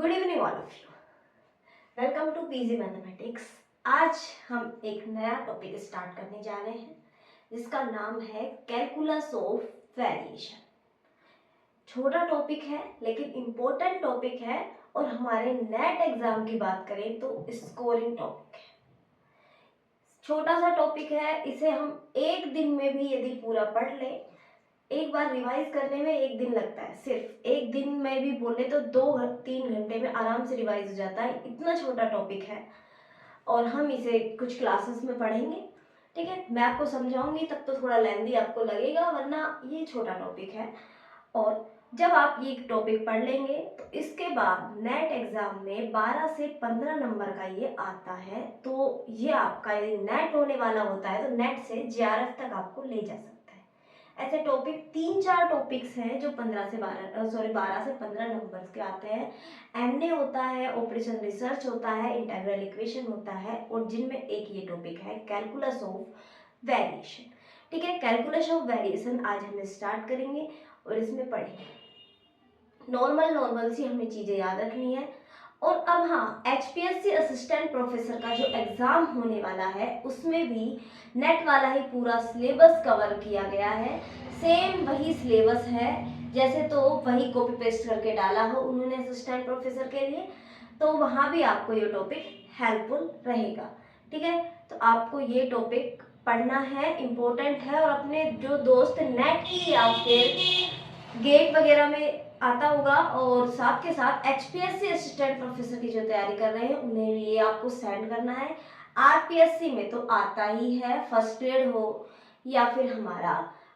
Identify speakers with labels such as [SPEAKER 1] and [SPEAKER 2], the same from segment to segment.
[SPEAKER 1] Good evening all of you. Welcome to PG mathematics. आज हम एक नया टॉपिक स्टार्ट करने जा रहे हैं जिसका नाम है कैलकुलस ऑफ वेरिएशन। छोटा टॉपिक है लेकिन इम्पोर्टेंट टॉपिक है और हमारे नेट एग्जाम की बात करें तो स्कोरिंग टॉपिक है। छोटा सा टॉपिक है, इसे हम एक दिन में भी यदि पूरा पढ़ लें, एक बार रिवाइज करने में एक दिन लगता है, सिर्फ एक दिन में भी बोले तो 2-3 घंटे में आराम से रिवाइज हो जाता है। इतना छोटा टॉपिक है और हम इसे कुछ क्लासेस में पढ़ेंगे। ठीक है, मैं आपको समझाऊंगी तब तो थोड़ा लेंदी आपको लगेगा, वरना ये छोटा टॉपिक है। और जब आप ये टॉपिक पढ़ लेंगे तो इसके बाद नेट एग्जाम में 12 से 15 नंबर का ये आता है। तो ये आपका यदि नेट होने वाला होता है तो नेट से जेआरएफ तक आपको ले जा सकता है। ऐसे टॉपिक 3-4 टॉपिक्स हैं जो 12 से 15 नंबर्स के आते हैं। एमए होता है, ऑपरेशन रिसर्च होता है, इंटीग्रल इक्वेशन होता है और जिनमें एक ये टॉपिक है कैलकुलस ऑफ वेरिएशन। ठीक है, कैलकुलस ऑफ वेरिएशन आज हम स्टार्ट करेंगे और इसमें पढ़ेंगे। नॉर्मल सी हमें चीज़ें याद रखनी है। और अब हाँ, एचपीएससी असिस्टेंट प्रोफेसर का जो एग्ज़ाम होने वाला है उसमें भी नेट वाला ही पूरा सिलेबस कवर किया गया है। सेम वही सिलेबस है, जैसे तो वही कॉपी पेस्ट करके डाला हो उन्होंने असिस्टेंट प्रोफेसर के लिए, तो वहाँ भी आपको ये टॉपिक हेल्पफुल रहेगा। ठीक है, तो आपको ये टॉपिक पढ़ना है, इम्पोर्टेंट है। और अपने जो दोस्त नेट की या फिर गेट वगैरह में आता होगा और साथ के साथ एचपीएससी असिस्टेंट प्रोफेसर की जो तैयारी कर रहे हैं उन्हें ये आपको सेंड करना है। आरपीएससी में तो आता ही है, फर्स्ट ग्रेड हो या फिर हमारा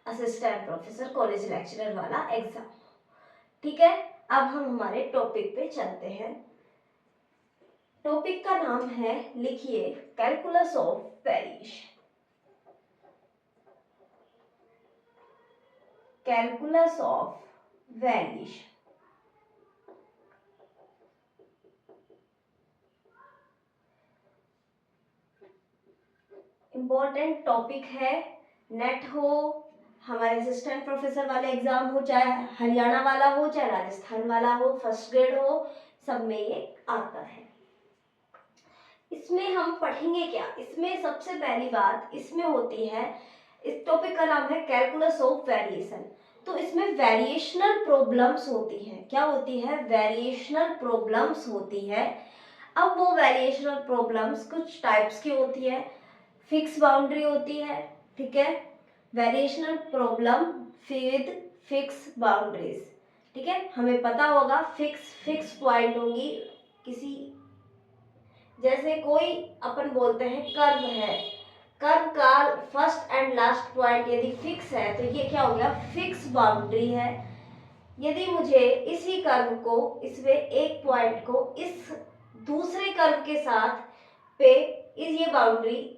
[SPEAKER 1] असिस्टेंट प्रोफेसर कॉलेज लेक्चरर वाला एग्जाम। ठीक है, अब हम हमारे टॉपिक पे चलते हैं। टॉपिक का नाम है, लिखिए, calculus of variation. Calculus of variation important topic है। नेट हो, हमारे असिस्टेंट प्रोफेसर वाले एग्जाम हो, चाहे हरियाणा वाला हो चाहे राजस्थान वाला हो, फर्स्ट ग्रेड हो, सब में ये आता है। इसमें हम पढ़ेंगे क्या? इसमें सबसे पहली बात इसमें होती है, इस टॉपिक का नाम है कैलकुलस ऑफ वेरिएशन। तो इसमें वेरिएशनल प्रॉब्लम्स होती हैं। क्या होती है? वेरिएशनल प्रॉब्लम्स होती है। अब वो वेरिएशनल प्रॉब्लम्स कुछ टाइप्स की होती है। फिक्स बाउंड्री होती है, ठीक है, variational problem with fix boundaries. ठीक है, हमें पता होगा फिक्स पॉइंट होंगी किसी, जैसे कोई अपन बोलते हैं कर्व है, कर्व का फर्स्ट एंड लास्ट पॉइंट यदि फिक्स है तो ये क्या हो गया? फिक्स बाउंड्री है। यदि मुझे इसी कर्व को, इसमें एक पॉइंट को इस दूसरे कर्व के साथ पे, इस ये बाउंड्री,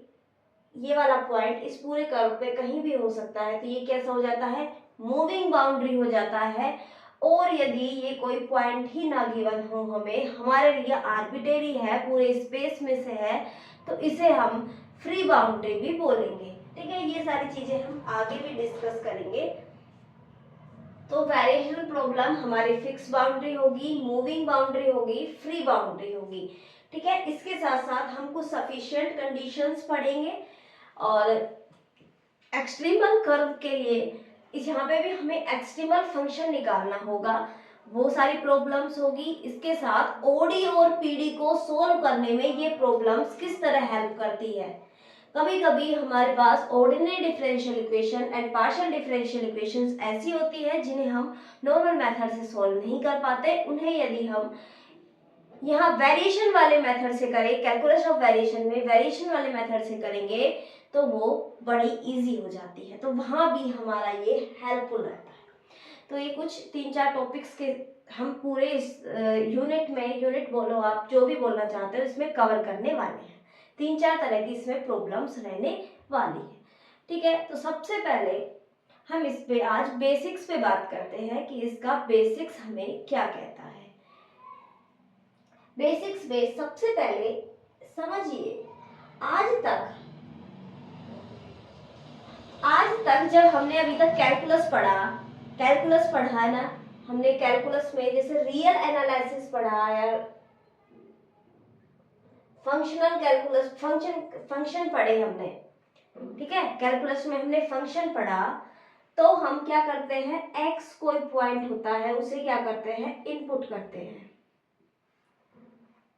[SPEAKER 1] ये वाला पॉइंट इस पूरे कर्व पे कहीं भी हो सकता है, तो ये कैसा हो जाता है? मूविंग बाउंड्री हो जाता है। और यदि ये कोई पॉइंट ही ना गिवन हो, हमें हमारे लिए आर्बिट्रेरी है, पूरे स्पेस में से है, तो इसे हम फ्री बाउंड्री भी बोलेंगे। ठीक है, ये सारी चीजें हम आगे भी डिस्कस करेंगे। तो वेरिएशनल प्रॉब्लम हमारी फिक्स बाउंड्री होगी, मूविंग बाउंड्री होगी, फ्री बाउंड्री होगी। ठीक है, इसके साथ साथ हम कुछ सफिशिएंट कंडीशंस पढ़ेंगे और एक्सट्रीमल कर्व के लिए यहाँ पे भी हमें एक्सट्रीमल फंक्शन निकालना होगा, वो सारी प्रॉब्लम्स होगी। इसके साथ ओडी और पीडी को सोल्व करने में ये प्रॉब्लम्स किस तरह हेल्प करती है। कभी कभी हमारे पास ordinary differential equation and partial differential equations ऐसी होती है जिन्हें हम नॉर्मल मेथड से सॉल्व नहीं कर पाते। उन्हें यदि हम यहाँ वेरिएशन वाले मेथड से करें, कैलकुलस ऑफ वेरिएशन में वेरिएशन वाले मेथड से करेंगे तो वो बड़ी इजी हो जाती है, तो वहाँ भी हमारा ये हेल्पफुल रहता है। तो ये कुछ 3-4 टॉपिक्स के हम पूरे इस यूनिट में, यूनिट बोलो आप जो भी बोलना चाहते हो, इसमें कवर करने वाले हैं। 3-4 तरह की इसमें प्रॉब्लम्स रहने वाली है। ठीक है, तो सबसे पहले हम इस पे आज बेसिक्स पे बात करते हैं कि इसका बेसिक्स हमें क्या कहता है। बेसिक्स में सबसे पहले समझिए, आज तक जब हमने अभी तक कैलकुलस पढ़ा है ना, हमने कैलकुलस में जैसे रियल एनालिसिस पढ़ा या फंक्शनल कैलकुलस फंक्शन पढ़े हमने, ठीक है। कैलकुलस में हमने फंक्शन पढ़ा, तो हम क्या करते हैं, x कोई पॉइंट होता है उसे क्या करते हैं, इनपुट करते हैं।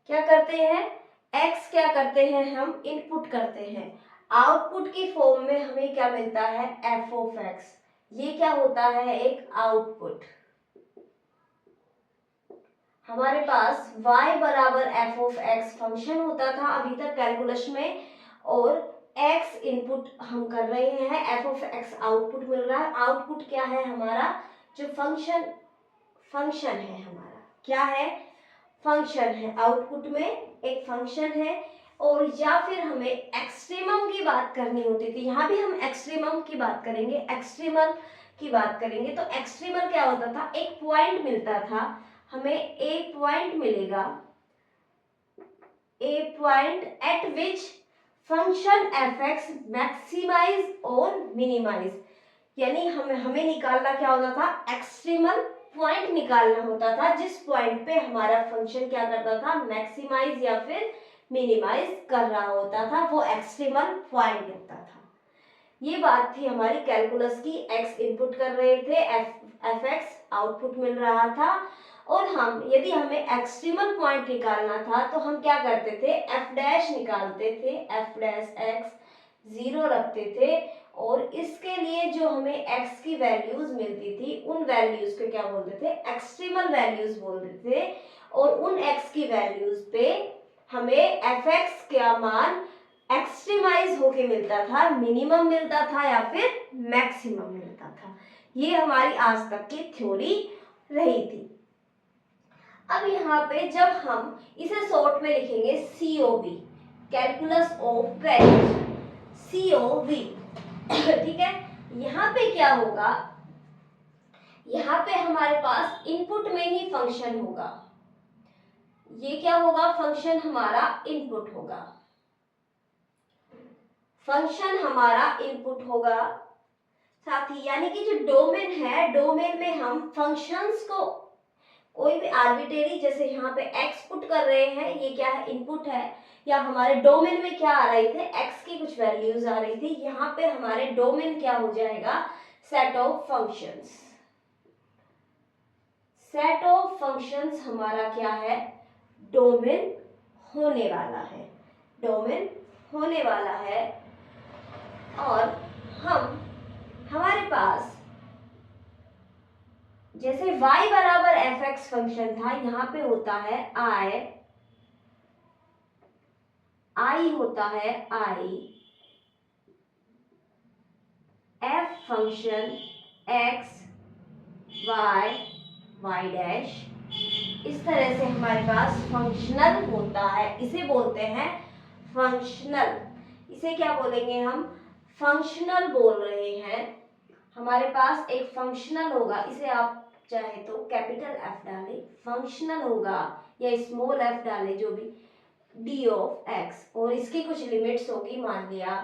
[SPEAKER 1] क्या करते हैं, x क्या करते हैं, हम इनपुट करते हैं। आउटपुट की फॉर्म में हमें क्या मिलता है, f ऑफ x। ये क्या होता है, एक आउटपुट। हमारे पास y बराबर f ऑफ x फंक्शन होता था अभी तक कैलकुलस में, और x इनपुट हम कर रहे हैं, f ऑफ x आउटपुट मिल रहा है। आउटपुट क्या है हमारा, जो फंक्शन है हमारा, क्या है, फंक्शन है। आउटपुट में एक फंक्शन है। और या फिर हमें एक्सट्रीमम की बात करनी होती थी, यहाँ भी हम एक्सट्रीमम की बात करेंगे, एक्सट्रीमल की बात करेंगे। तो एक्सट्रीमल क्या होता था, एक पॉइंट मिलता था हमें, ए पॉइंट मिलेगा, a point at which function f x maximize और मिनिमाइज। यानी हमें निकालना क्या होता था, एक्सट्रीमल पॉइंट निकालना होता था, जिस पॉइंट पे हमारा फंक्शन क्या करता था, मैक्सिमाइज या फिर मिनिमाइज कर रहा होता था, वो एक्सट्रीमल पॉइंट होता था। ये बात थी हमारी कैलकुलस की। x इनपुट कर रहे थे, एफ एक्स आउटपुट मिल रहा था, और यदि हमें एक्सट्रीमल पॉइंट निकालना था तो हम क्या करते थे, एफ डैश निकालते थे, एफ डैश एक्स 0 रखते थे, और इसके लिए जो हमें x की वैल्यूज मिलती थी उन वैल्यूज को क्या बोलते थे, एक्सट्रीमल वैल्यूज बोलते थे। और उन x की वैल्यूज पे हमें एफ एक्स का मान एक्सट्रीमाइज होके मिलता था, मिनिमम मिलता था या फिर मैक्सिमम मिलता था। ये हमारी आज तक की थ्योरी रही थी। अब यहाँ पे जब हम इसे शॉर्ट में लिखेंगे COV, calculus of values, COV, ठीक है। यहाँ पे क्या होगा, यहाँ पे हमारे पास इनपुट में ही फंक्शन होगा। ये क्या होगा, फंक्शन हमारा इनपुट होगा, फंक्शन हमारा इनपुट होगा। साथ ही यानी कि जो डोमेन है, डोमेन में हम फंक्शंस को कोई भी आर्बिट्रेरी, जैसे यहाँ पे x पुट कर रहे हैं, ये क्या है, इनपुट है, या हमारे डोमेन में क्या आ रहे थे, x की कुछ वैल्यूज आ रही थी, यहाँ पे हमारे डोमेन क्या हो जाएगा, set of functions. Set of functions हमारा क्या है, डोमेन होने वाला है, डोमेन होने वाला है। और हमारे पास जैसे y बराबर एफ एक्स फंक्शन था, यहाँ पे होता है I होता है I, f function x y dash, इस तरह से हमारे पास फंक्शनल होता है। इसे बोलते हैं फंक्शनल। इसे क्या बोलेंगे हम, फंक्शनल बोल रहे हैं। हमारे पास एक फंक्शनल होगा, इसे आप चाहे तो कैपिटल F डालें, फंक्शनल होगा, या स्मॉल f डालें, जो भी, d ऑफ x, और इसकी कुछ लिमिट्स होगी, मान लिया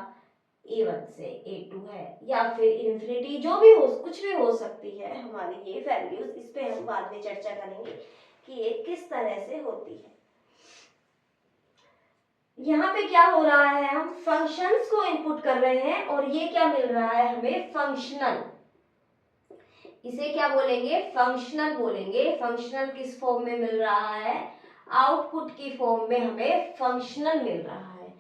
[SPEAKER 1] a1 से a2 है, या फिर इन्फिनिटी, जो भी हो, कुछ भी हो सकती है हमारी ये वैल्यूज। इस पे हम बाद में चर्चा करेंगे कि ये किस तरह से होती है। यहाँ पे क्या हो रहा है, हम फंक्शंस को इनपुट कर रहे हैं, और ये क्या मिल रहा है हमें, फंक्शनल। इसे क्या बोलेंगे, फंक्शनल बोलेंगे। फंक्शनल किस फॉर्म में मिल रहा है, आउटपुट की फॉर्म में हमें फंक्शनल मिल रहा है।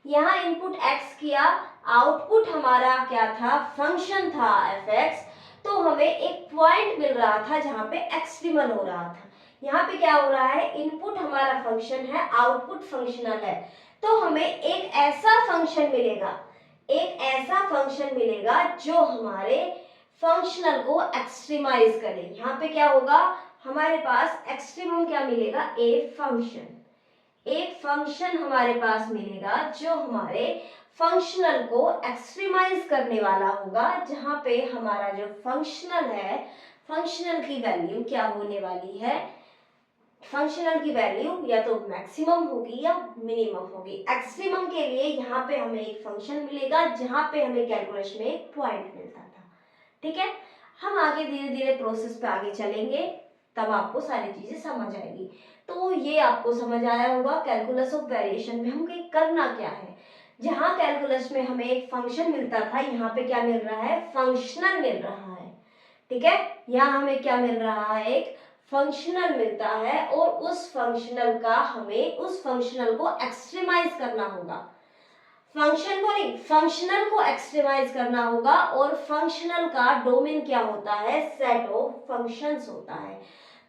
[SPEAKER 1] यहाँ इनपुट x किया, आउटपुट हमारा क्या था, फंक्शन था एफ एक्स, तो हमें एक पॉइंट मिल रहा था जहाँ पे एक्सट्रीमल हो रहा था। यहाँ पे क्या हो रहा है, इनपुट हमारा फंक्शन है, आउटपुट फंक्शनल है, तो हमें एक ऐसा फंक्शन मिलेगा, एक ऐसा फंक्शन मिलेगा जो हमारे फंक्शनल को एक्सट्रीमाइज करे। यहाँ पे क्या होगा, हमारे पास एक्सट्रीमम क्या मिलेगा, एक फंक्शन हमारे पास मिलेगा जो हमारे फंक्शनल को एक्सट्रीमाइज करने वाला होगा, जहां पे हमारा जो फंक्शनल है, फंक्शनल की वैल्यू क्या होने वाली है, फंक्शनल की वैल्यू या तो मैक्सिमम होगी या मिनिमम होगी। एक्सट्रीमम के लिए यहाँ पे हमें एक फंक्शन मिलेगा, जहां पे हमें कैलकुलेशन में एक पॉइंट मिलता था, ठीक है। हम आगे धीरे धीरे प्रोसेस पे आगे चलेंगे, तब आपको सारी चीजें समझ आएगी। तो ये आपको समझ आया होगा कैलकुलस ऑफ वेरिएशन में हमें करना क्या है। जहाँ कैलकुलस में हमें एक फंक्शन मिलता था, यहाँ पे क्या मिल रहा है, फंक्शनल मिल रहा है। ठीक है, यहाँ हमें क्या मिल रहा है, एक फंक्शनल मिलता है, और उस फंक्शनल का हमें उस फंक्शनल को एक्सट्रीमाइज करना होगा। फंक्शन को नहीं, फंक्शनल को एक्सट्रीमाइज करना होगा। और फंक्शनल का डोमेन क्या होता है, सेट ऑफ फंक्शंस होता है।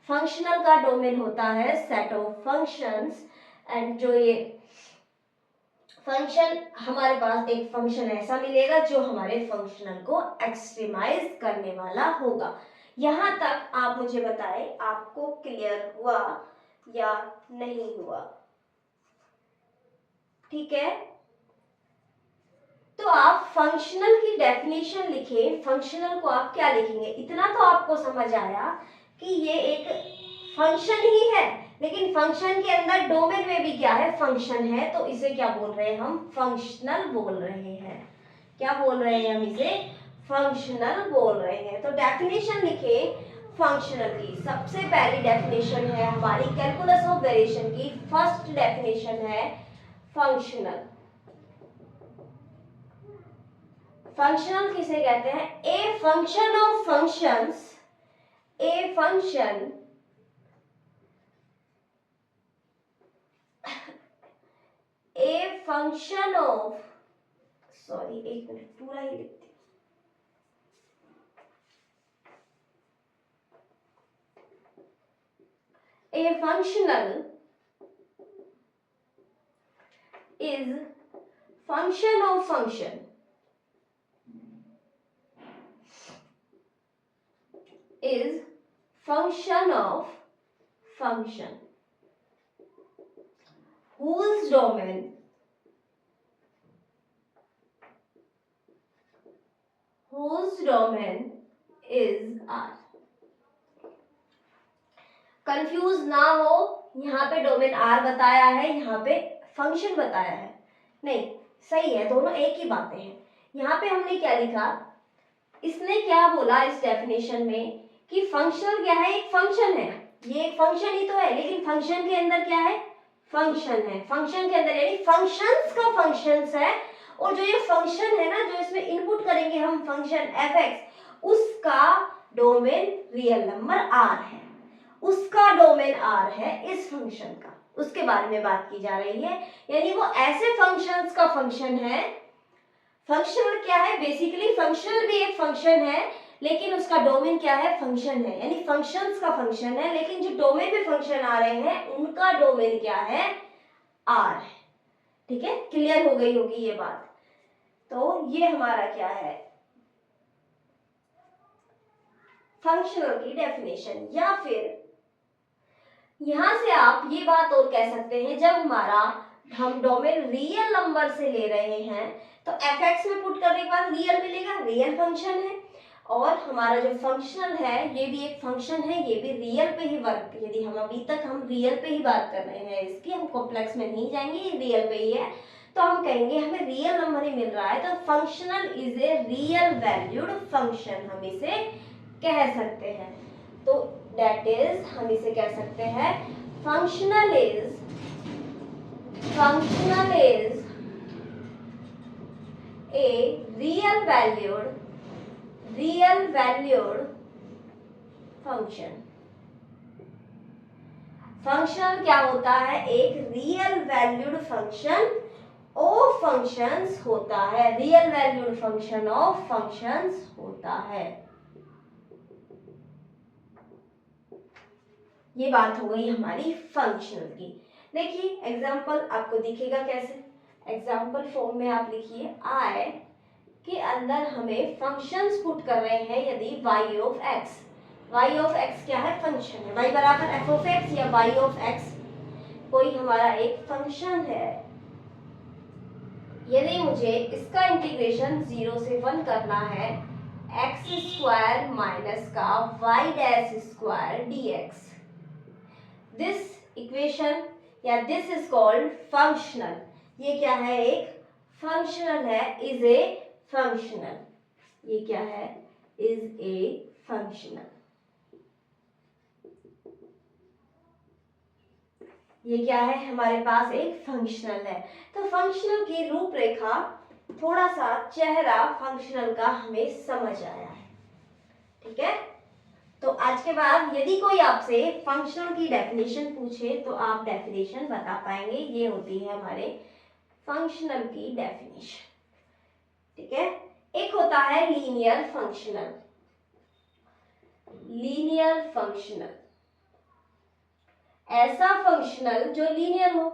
[SPEAKER 1] फंक्शनल का डोमेन होता है सेट ऑफ फंक्शंस। एंड जो ये फंक्शन, हमारे पास एक फंक्शन ऐसा मिलेगा जो हमारे फंक्शनल को एक्सट्रीमाइज करने वाला होगा। यहां तक आप मुझे बताएं, आपको क्लियर हुआ या नहीं हुआ? ठीक है, तो आप फंक्शनल की डेफिनेशन लिखें। फंक्शनल को आप क्या लिखेंगे, इतना तो आपको समझ आया कि ये एक फंक्शन ही है, लेकिन फंक्शन के अंदर डोमेन में भी क्या है, फंक्शन है। तो इसे क्या बोल रहे हैं हम, फंक्शनल बोल रहे हैं। क्या बोल रहे हैं हम इसे, फंक्शनल बोल रहे हैं। तो डेफिनेशन लिखे फंक्शनल की। सबसे पहली डेफिनेशन है हमारी कैलकुलस ऑफ वेरिएशन की, फर्स्ट डेफिनेशन है फंक्शनल। फंक्शनल किसे कहते हैं, a function of functions, a function, a function of, sorry एक मिनट पूरा ही लिखती हूँ। A functional is function of function, is function of function whose domain is R। Confuse ना हो, यहाँ पे डोमेन R बताया है, यहाँ पे फंक्शन बताया है, नहीं सही है, दोनों एक ही बातें हैं। यहाँ पे हमने क्या लिखा, इसने क्या बोला इस डेफिनेशन में कि फंक्शनल क्या है, एक फंक्शन है। ये एक फंक्शन ही तो है, लेकिन फंक्शन के अंदर क्या है, फंक्शन है। फंक्शन के अंदर यानी फंक्शंस का फंक्शंस है। और जो ये फंक्शन है ना, जो इसमें इनपुट करेंगे हम फंक्शन f(x), उसका डोमेन रियल नंबर r है, उसका डोमेन r है इस फंक्शन का, उसके बारे में बात की जा रही है। यानी वो ऐसे फंक्शंस का फंक्शन है। फंक्शनल क्या है, बेसिकली फंक्शनल भी एक फंक्शन है, लेकिन उसका डोमेन क्या है, फंक्शन है। यानी फंक्शंस का फंक्शन है, लेकिन जो डोमेन में फंक्शन आ रहे हैं उनका डोमेन क्या है, आर है। ठीक है, क्लियर हो गई होगी ये बात। तो ये हमारा क्या है, फंक्शनल की डेफिनेशन। या फिर यहां से आप ये बात और कह सकते हैं, जब हम डोमेन रियल नंबर से ले रहे हैं तो f(x) में पुट करने के बाद रियल मिलेगा, रियल फंक्शन है। और हमारा जो फंक्शनल है ये भी एक फंक्शन है, ये भी रियल पे ही वर्क, यदि हम अभी तक हम रियल पे ही बात कर रहे हैं इसकी, हम कॉम्प्लेक्स में नहीं जाएंगे, ये रियल पे ही है, तो हम कहेंगे हमें रियल नंबर ही मिल रहा है। तो functional is a real valued function, हम इसे कह सकते हैं। तो दैट इज, हम इसे कह सकते हैं functional is a real valued function। Functional क्या होता है, एक real valued function of functions होता है, real valued function of functions होता है। ये बात हो गई हमारी फंक्शनल की। देखिए एग्जाम्पल आपको दिखेगा कैसे, एग्जाम्पल फॉर्म में आप लिखिए, आई के अंदर हमें फंक्शंस पुट कर रहे हैं। यदि y of x, y of x क्या है, फंक्शन है, y बराबर f ऑफ x या y ऑफ x कोई हमारा एक फंक्शन है। यदि मुझे इसका इंटीग्रेशन 0 से 1 करना है, x स्क्वायर माइनस का y dash square dx, this equation या दिस इज कॉल्ड फंक्शनल। ये क्या है, एक फंक्शनल है, इज ए फंक्शनल। ये क्या है, इज ए फंक्शनल। ये क्या है, हमारे पास एक फंक्शनल है। तो फंक्शनल की रूपरेखा, थोड़ा सा चेहरा फंक्शनल का हमें समझ आया है, ठीक है। तो आज के बाद यदि कोई आपसे फंक्शनल की डेफिनेशन पूछे तो आप डेफिनेशन बता पाएंगे। ये होती है हमारे फंक्शनल की डेफिनेशन, ठीक है। एक होता है लीनियर फंक्शनल। लीनियर फंक्शनल, ऐसा फंक्शनल जो लीनियर हो,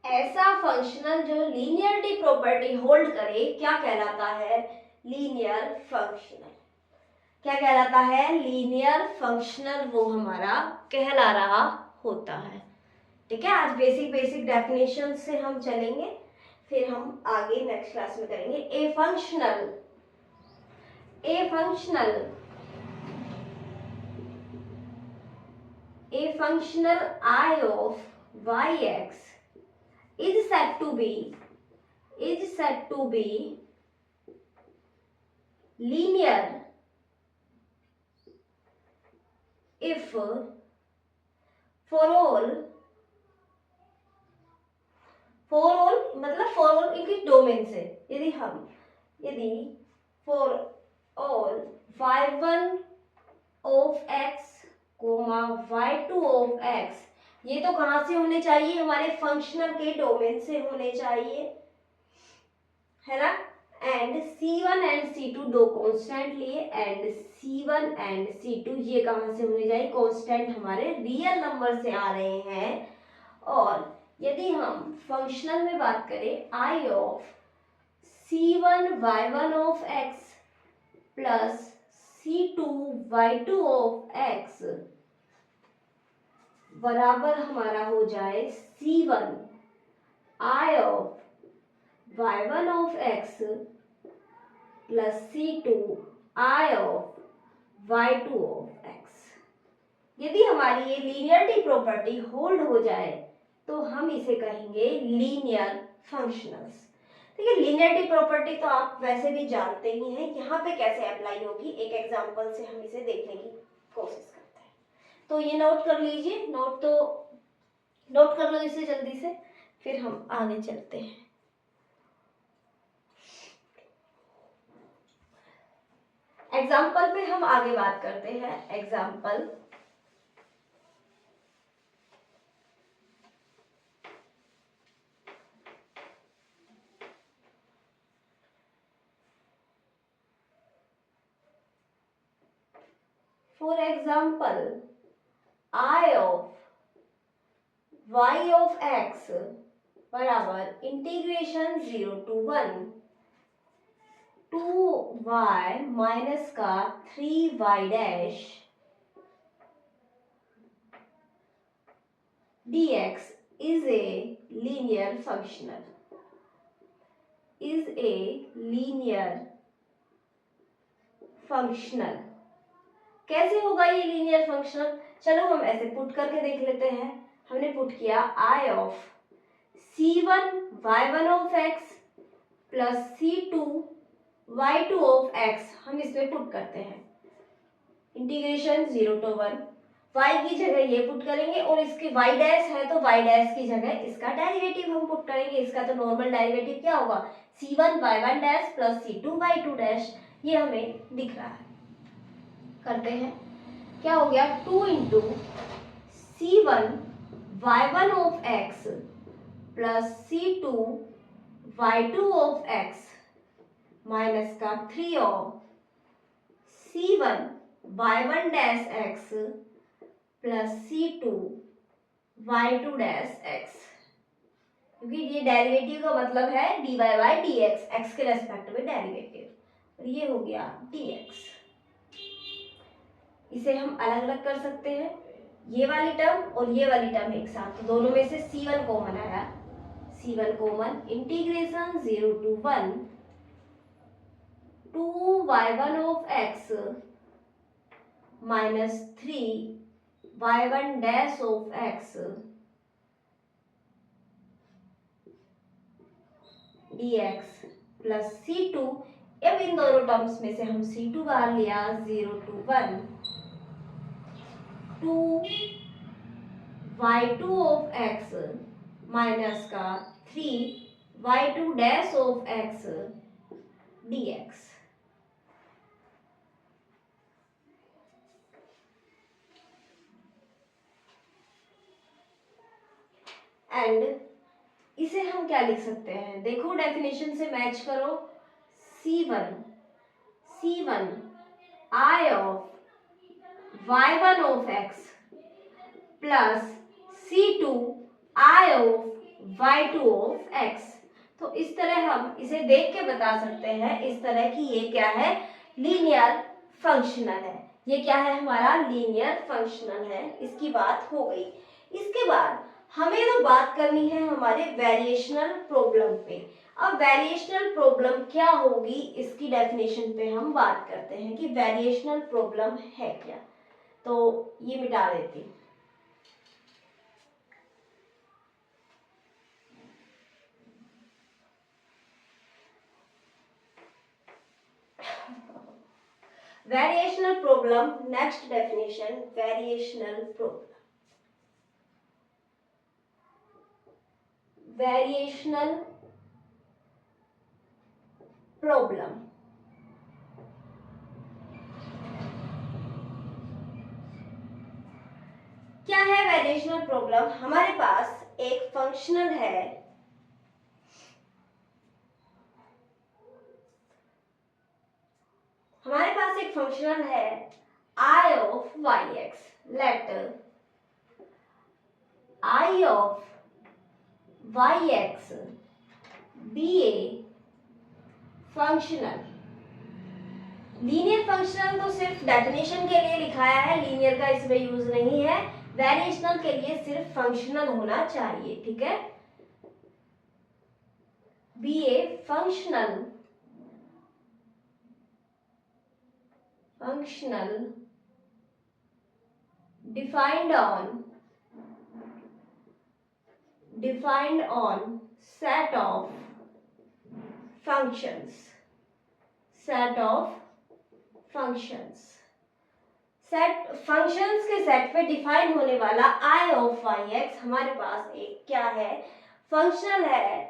[SPEAKER 1] ऐसा फंक्शनल जो लीनियरिटी प्रॉपर्टी होल्ड करे, क्या कहलाता है, लीनियर फंक्शनल। क्या कहलाता है, लीनियर फंक्शनल, वो हमारा कहला रहा होता है, ठीक है। आज बेसिक बेसिक डेफिनेशन से हम चलेंगे, फिर हम आगे नेक्स्ट क्लास में करेंगे। ए functional I of yx is said to be linear if for all मतलब for all इनकी डोमेन से, यदि for all y1 of x, y2 of x, ये तो कहाँ से होने चाहिए, हमारे फंक्शनल के डोमेन से होने चाहिए, है ना। एंड c1 एंड c2 दो कांस्टेंट लिए, एंड c1 एंड c2 ये कहाँ से होने चाहिए, कांस्टेंट हमारे रियल नंबर से आ रहे हैं। और यदि हम फंक्शनल में बात करें, I of c1 y1 of x plus c2 y2 of x बराबर हमारा हो जाए c1 I of y1 of x plus c2 I of y2 of x। यदि हमारी ये लीनियरिटी प्रॉपर्टी होल्ड हो जाए तो हम इसे कहेंगे लीनियर फंक्शनल्स। देखिए, लीनियरिटी प्रॉपर्टी तो आप वैसे भी जानते ही हैं, यहाँ पे कैसे अप्लाई होगी, एक एग्जांपल से हम इसे देखने की कोशिश करते हैं। तो ये नोट कर लीजिए, नोट कर लो इसे जल्दी से, फिर हम आगे चलते हैं। एग्जाम्पल पे हम आगे बात करते हैं। Example, for example, I of y of x बराबर इंटीग्रेशन 0 to 1 2y माइनस का 3y dash dx is a linear functional, कैसे होगा ये लीनियर फंक्शनल, चलो हम ऐसे पुट करके देख लेते हैं। हमने पुट किया I of c1 y1 of x plus c2 y2 of x, हम इसमें पुट करते हैं इंटीग्रेशन 0 to 1, y की जगह ये पुट करेंगे और इसके y डैश है तो y डैश की जगह इसका डेरिवेटिव हम पुट करेंगे। इसका तो नॉर्मल डेरिवेटिव क्या होगा, c1 y1 dash plus c2 y2 dash, ये हमें दिख रहा है। करते हैं, क्या हो गया, 2 into c1 y1 of x plus c2 y2 of x minus का 3 of c1 y1 dash x plus c2 y2 dash x, क्योंकि ये डेरिवेटिव का मतलब है dy बाई dx, x के रेस्पेक्ट में डेरिवेटिव, और ये हो गया dx। इसे हम अलग अलग कर सकते हैं, ये वाली टर्म और ये वाली टर्म एक साथ, तो दोनों में से c1 कॉमन आया, c1 common, integration 0 to 1 2y1 of x minus 3y1 dash of x dx plus c2 अब इन दोनों टर्म्स में से हम C2 बाहर लिया, 0 to 1, 2y2 of x minus का 3y2 dash of x dx। And इसे हम क्या लिख सकते हैं, देखो डेफिनेशन से मैच करो। C1 I of y1 of x plus C2 I of y2 of x। तो इस तरह हम इसे देख के बता सकते हैं इस तरह की ये क्या है, लीनियर फंक्शनल है। ये क्या है हमारा लीनियर फंक्शनल है। इसकी बात हो गई। इसके बाद हमें तो बात करनी है हमारे वेरिएशनल प्रॉब्लम पे। अब वेरिएशनल प्रॉब्लम क्या होगी इसकी डेफिनेशन पे हम बात करते हैं कि वेरिएशनल प्रॉब्लम है क्या। तो ये मिटा देती हूँ। Variational problem, next definition, variational problem. Variational problem. क्या है वेरिएशनल प्रॉब्लम? हमारे पास एक फंक्शनल है, I of yx. Let I of yx be a functional. Linear functional तो सिर्फ डेफिनेशन के लिए लिखाया है, लीनियर का इसमें यूज नहीं है। वेरिएशनल के लिए सिर्फ फंक्शनल होना चाहिए, ठीक है। Be a functional defined on set of functions, set functions के सेट पे डिफाइन होने वाला I ऑफ yx हमारे पास एक क्या है, फंक्शनल है।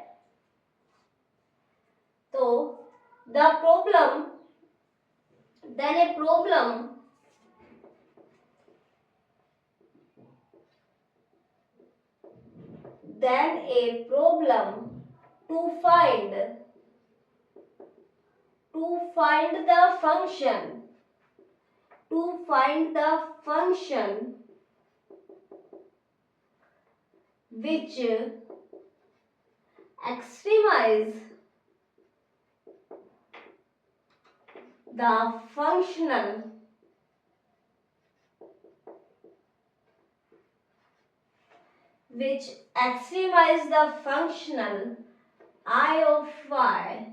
[SPEAKER 1] तो the problem then a problem to find the function which extremize the functional I of y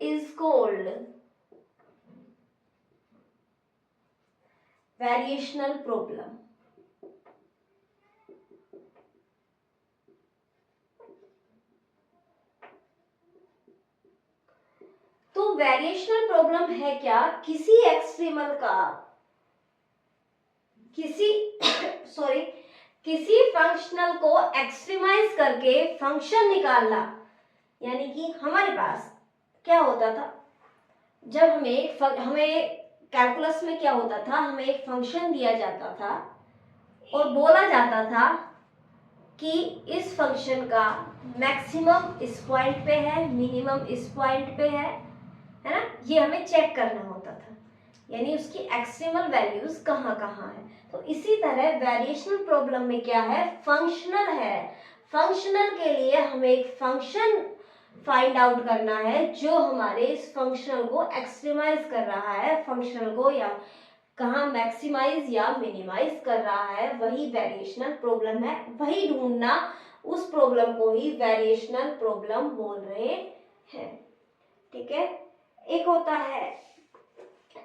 [SPEAKER 1] is called variational problem. तो वेरिएशनल प्रॉब्लम है क्या, किसी एक्सट्रीमल का किसी फंक्शनल को एक्सट्रीमाइज करके फंक्शन निकालना। यानी कि हमारे पास क्या होता था, जब हमें कैलकुलस में क्या होता था, हमें एक फंक्शन दिया जाता था और बोला जाता था कि इस फंक्शन का मैक्सिमम इस पॉइंट पे है, मिनिमम इस पॉइंट पे है ना। ये हमें चेक करना होता था, यानी उसकी एक्सट्रीमल वैल्यूज कहाँ कहाँ है। तो इसी तरह वेरिएशनल प्रॉब्लम में क्या है, फंक्शनल है। फंक्शनल के लिए हमें एक फंक्शन फाइंड आउट करना है जो हमारे इस फंक्शनल को एक्सट्रीमाइज कर रहा है, फंक्शनल को या कहाँ मैक्सिमाइज या मिनिमाइज कर रहा है, वही वेरिएशनल प्रॉब्लम है। वही ढूंढना, उस प्रॉब्लम को ही वेरिएशनल प्रॉब्लम बोल रहे हैं, ठीक है। एक होता है,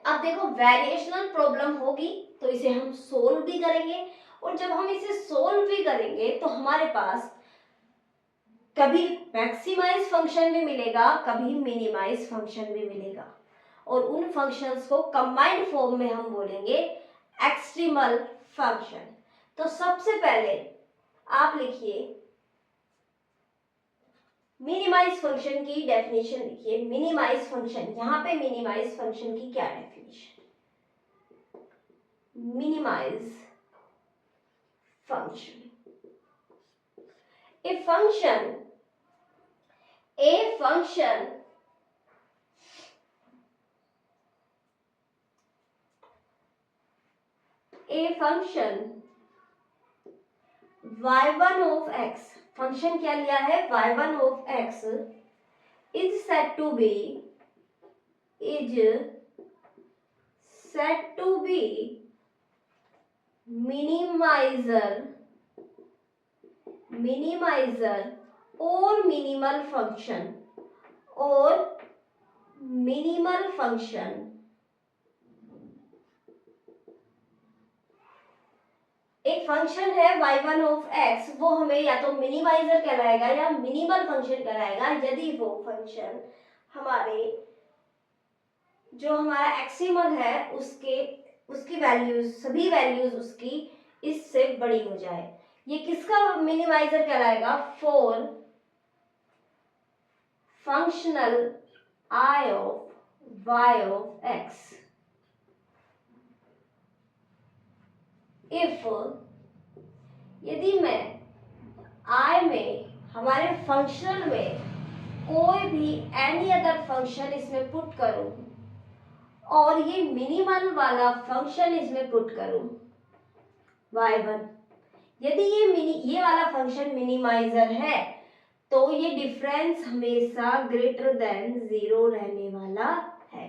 [SPEAKER 1] अब देखो वेरिएशनल प्रॉब्लम होगी तो इसे हम सोल्व भी करेंगे, और जब हम इसे सोल्व भी करेंगे तो हमारे पास कभी मैक्सिमाइज फंक्शन भी मिलेगा, कभी मिनिमाइज फंक्शन भी मिलेगा, और उन फंक्शंस को कंबाइंड फॉर्म में हम बोलेंगे एक्सट्रीमल फंक्शन। तो सबसे पहले आप लिखिए मिनिमाइज फंक्शन की डेफिनेशन लिखिए। मिनिमाइज फंक्शन, यहां पे मिनिमाइज फंक्शन की क्या definition? Minimize function, a function a function a function y1 of x, function क्या लिया है? y1 of x is said to be minimizer or minimal function एक फंक्शन है y1 ऑफ x, वो हमें या तो मिनिमाइजर कहलाएगा या मिनिमल फंक्शन कहलाएगा यदि वो फंक्शन हमारे जो हमारा एक्सिमल है उसकी वैल्यूज, सभी वैल्यूज उसकी इससे बड़ी हो जाए। ये किसका मिनिमाइजर कहलाएगा? For functional I of y of x। If, यदि मैं I में, हमारे फंक्शनल में कोई भी एनी अदर फंक्शन इसमें पुट करूं और ये मिनिमल वाला फंक्शन इसमें पुट करूं y1, यदि ये वाला फंक्शन मिनिमाइजर है तो ये डिफरेंस हमेशा ग्रेटर देन 0 रहने वाला है।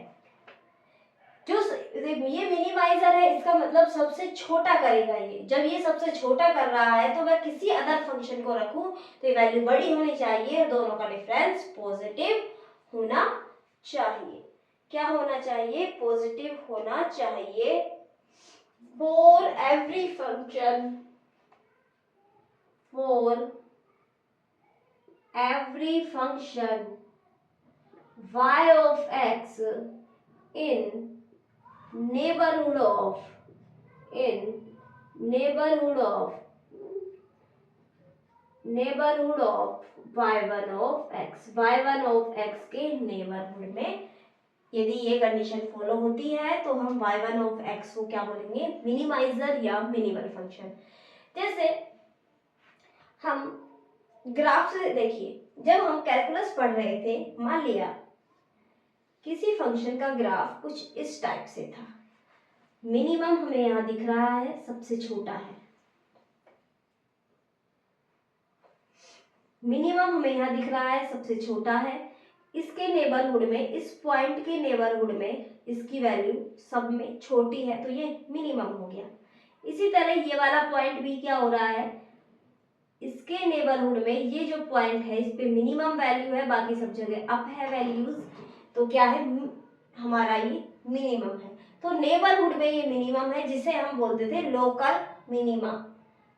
[SPEAKER 1] जो ये मिनिमाइजर है इसका मतलब सबसे छोटा करेगा। ये जब ये सबसे छोटा कर रहा है तो मैं किसी अदर फंक्शन को रखूं तो ये वैल्यू बड़ी होनी चाहिए और दोनों का डिफरेंस पॉजिटिव होना चाहिए। क्या होना चाहिए? पॉजिटिव होना चाहिए। For every function y of x in neighborhood of y1 of x के नेबरहुड में यदि ये कंडीशन फॉलो होती है तो हम y1 ऑफ x को क्या बोलेंगे? मिनिमाइजर या मिनिमल फंक्शन। जैसे हम ग्राफ से देखिए, जब हम कैलकुलस पढ़ रहे थे, मान लिया किसी फंक्शन का ग्राफ कुछ इस टाइप से था। मिनिमम हमें यहां दिख रहा है, सबसे छोटा है। मिनिमम हमें यहां दिख रहा है, सबसे छोटा है। इसके नेबरहुड में, इस पॉइंट के नेबरहुड में इसकी वैल्यू सब में छोटी है तो ये मिनिमम हो गया। इसी तरह ये वाला पॉइंट भी क्या हो रहा है? इसके नेबरहुड में ये जो पॉइंट है इस पे मिनिमम वैल्यू है, बाकी सब जगह अप है वैल्यूज, तो क्या है? हमारा ये मिनिमम है। तो नेबरहुड में ये मिनिमम है जिसे हम बोलते थे लोकल मिनिमा,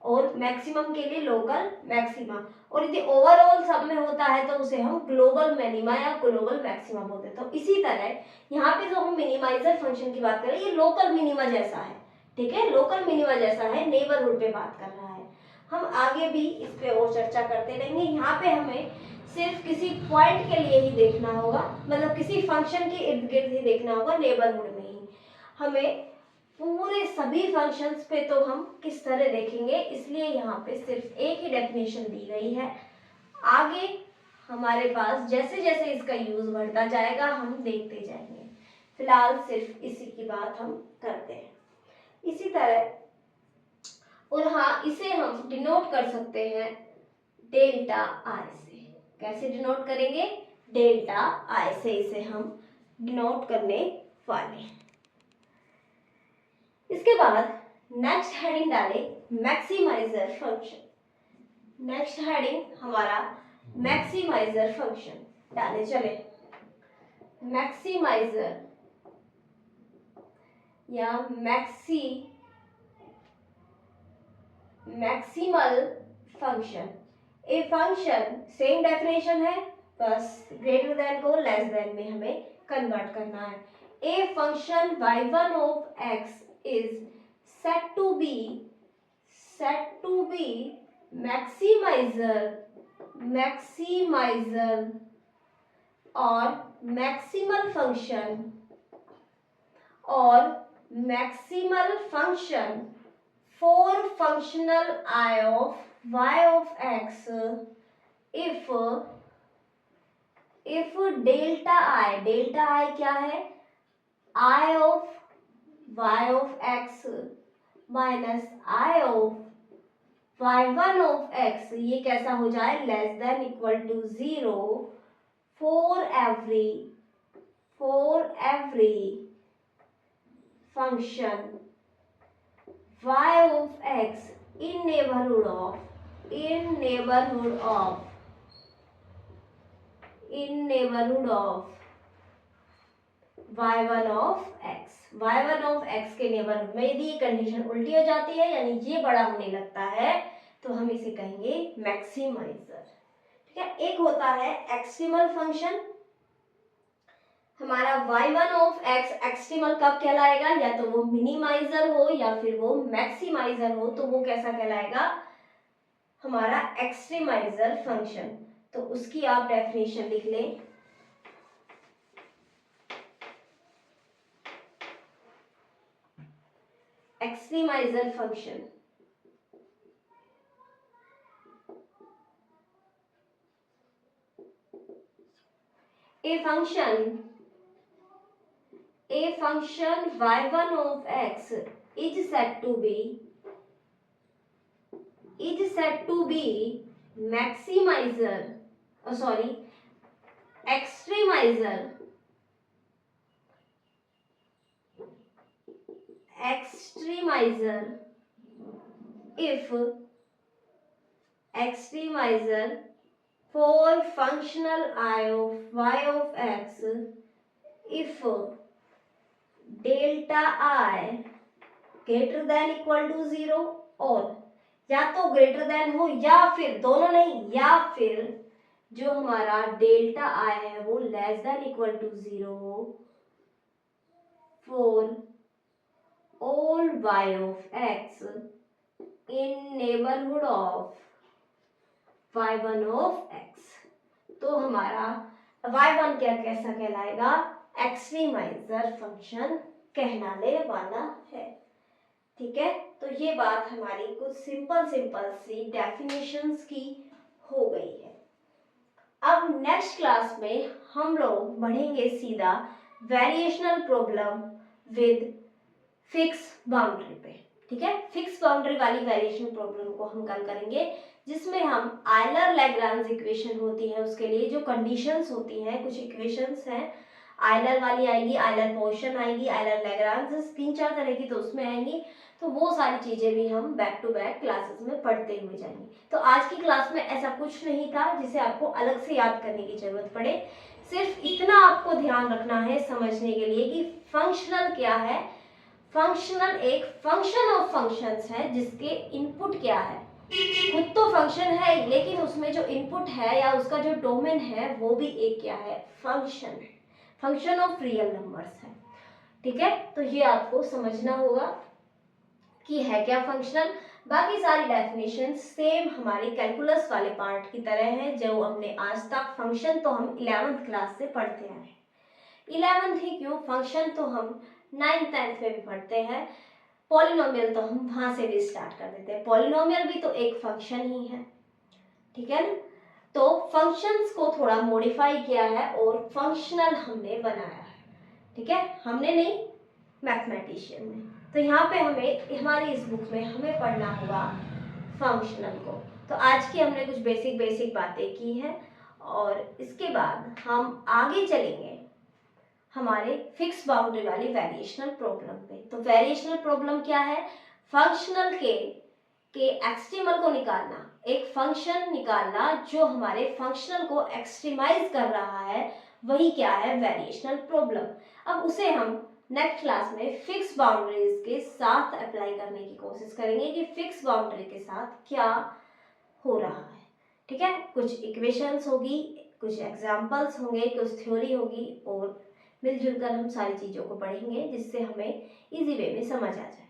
[SPEAKER 1] और मैक्सिमम के लिए लोकल मैक्सिमा, और यदि ओवरऑल सब में होता है तो उसे हम ग्लोबल मिनिमा या ग्लोबल मैक्सिमा बोलते हैं। तो इसी तरह यहाँ पे जो हम मिनिमाइजर फंक्शन की बात करें, ये लोकल मिनिमा जैसा है, ठीक है, लोकल मिनिमा जैसा है, नेबरहुड पे बात कर रहा है। हम आगे भी इस पे और चर्चा करते रहेंगे। यहाँ पे हमें सिर्फ किसी पॉइंट के लिए ही देखना होगा, मतलब किसी फंक्शन के इर्द गिर्द ही देखना होगा, नेबरहुड में ही। हमें पूरे सभी फंक्शंस पे तो हम किस तरह देखेंगे, इसलिए यहाँ पे सिर्फ एक ही डेफिनेशन दी गई है। आगे हमारे पास जैसे जैसे इसका यूज बढ़ता जाएगा हम देखते जाएंगे। फिलहाल सिर्फ इसी की बात हम करते हैं। इसी तरह, और हाँ, इसे हम डिनोट कर सकते हैं डेल्टा आई से। कैसे डिनोट करेंगे? डेल्टा आई से इसे हम डिनोट करने वाले हैं। इसके बाद नेक्स्ट हेडिंग डाले मैक्सिमाइजर फंक्शन। नेक्स्ट हेडिंग हमारा मैक्सिमाइजर फंक्शन डाले चले। मैक्सिमाइजर या maximal function a function same definition है, बस ग्रेटर देन को लेस देन में हमें कन्वर्ट करना है। A function y1 of x is set to be maximizer or maximal function for functional I of y of x if delta I क्या है, I of y of x minus I of y1 of x ये कैसा हो जाए, less than equal to 0 for every function y of x in neighborhood of y1 of x के neighbourhood में यदि ये कंडीशन उल्टी हो जाती है, यानी ये बड़ा होने लगता है, तो हम इसे कहेंगे मैक्सिमाइजर। ठीक है, एक होता है एक्सट्रीमल फंक्शन, हमारा y1 ऑफ x एक्सट्रीमल कब कहलाएगा, या तो वो मिनिमाइजर हो या फिर वो मैक्सिमाइजर हो, तो वो कैसा कहलाएगा, हमारा एक्सट्रीमाइजर फंक्शन। तो उसकी आप डेफिनेशन लिख लें। एक्सट्रीमाइजर function a function y1 of x is said to be maximizer, extremizer if for functional I of y of x if delta I greater than equal to 0, और या तो ग्रेटर देन हो या फिर दोनों नहीं, या फिर जो हमारा डेल्टा आई है वो लेस देन इक्वल टू 0 हो for all y of x in neighborhood of y1 of x, तो हमारा y1 क्या कैसा कहलाएगा, एक्सट्रीमाइजर फंक्शन कहलाने वाला है। ठीक है, तो ये बात हमारी कुछ सिंपल सी डेफिनेशंस की हो गई है। अब नेक्स्ट क्लास में हम लोग बढ़ेंगे सीधा variational problem with fix boundary पे। ठीक है, फिक्स बाउंड्री वाली वेरिएशन प्रॉब्लम को हम कल करेंगे, जिसमें हम आयलर लैग्रांज इक्वेशन होती है उसके लिए जो कंडीशंस होती हैं, कुछ इक्वेशंस हैं, आयलर वाली आएगी, आयलर पोर्शन आएगी, आयलर लैग्रांज 3-4 तरह की तो उसमें आएंगी, तो वो सारी चीजें भी हम बैक टू बैक क्लासेस में पढ़ते हुए जाएंगे। तो आज की क्लास में ऐसा कुछ नहीं था जिसे आपको अलग से याद करने की जरूरत पड़े, सिर्फ इतना आपको ध्यान रखना है समझने के लिए कि फंक्शनल क्या है। फंक्शनल एक फंक्शन ऑफ फंक्शंस है जिसके इनपुट क्या है, खुद तो फंक्शन है लेकिन उसमें जो इनपुट है या उसका जो डोमेन है वो भी एक क्या है, फंक्शन है, फंक्शन ऑफ रियल नंबर्स है। ठीक है, तो ये आपको समझना होगा कि है क्या फंक्शनल। बाकी सारी डेफिनेशन सेम हमारे कैलकुलस वाले पार्ट की तरह है जो हमने आज तक, फंक्शन तो हम 11th क्लास से पढ़ते आए हैं। 11th ही क्यों, फंक्शन तो हम 9th 10th में भी पढ़ते हैं, पॉलिनोमियल तो हम वहां से भी स्टार्ट कर देते हैं, पॉलिनोमियल भी तो एक फंक्शन ही है। ठीक है ना, तो फंक्शंस को थोड़ा मॉडिफाई किया है और फंक्शनल हमने बनाया है। ठीक है, हमने नहीं, मैथमेटिशियन ने। तो यहाँ पे हमें हमारी इस बुक में हमें पढ़ना होगा फंक्शनल को। तो आज की हमने कुछ बेसिक बातें की हैं और इसके बाद हम आगे चलेंगे हमारे फिक्स बाउंड्री वाली वेरिएशनल प्रॉब्लम पे। तो वेरिएशनल प्रॉब्लम क्या है, फंक्शनल के एक्सट्रीमल को निकालना, एक फंक्शन निकालना जो हमारे फंक्शनल को एक्सट्रीमाइज कर रहा है, वही क्या है, वेरिएशनल प्रॉब्लम। अब उसे हम नेक्स्ट क्लास में फिक्स बाउंड्रीज के साथ अप्लाई करने की कोशिश करेंगे कि फिक्स बाउंड्री के साथ क्या हो रहा है। ठीक है, कुछ इक्वेशंस होगी, कुछ एग्जाम्पल्स होंगे, कुछ थ्योरी होगी और मिलजुल कर हम सारी चीज़ों को पढ़ेंगे जिससे हमें इजी वे में समझ आ जाए।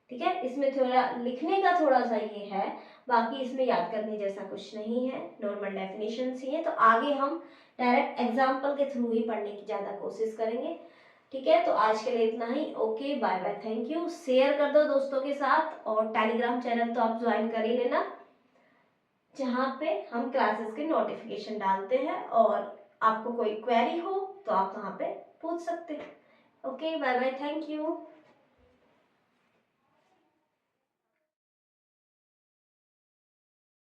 [SPEAKER 1] ठीक है, इसमें थोड़ा लिखने का थोड़ा सा ये है, बाकी इसमें याद करने जैसा कुछ नहीं है, नॉर्मल डेफिनेशंस ही है। तो आगे हम डायरेक्ट एग्जाम्पल के थ्रू ही पढ़ने की ज़्यादा कोशिश करेंगे। ठीक है, तो आज के लिए इतना ही। Okay, bye bye, thank you. Share कर दो दोस्तों के साथ और टेलीग्राम चैनल तो आप ज्वाइन कर ही लेना, जहाँ पे हम क्लासेस के नोटिफिकेशन डालते हैं और आपको कोई क्वेरी हो तो आप वहाँ पे पूछ सकते हैं। Okay, bye bye, thank you.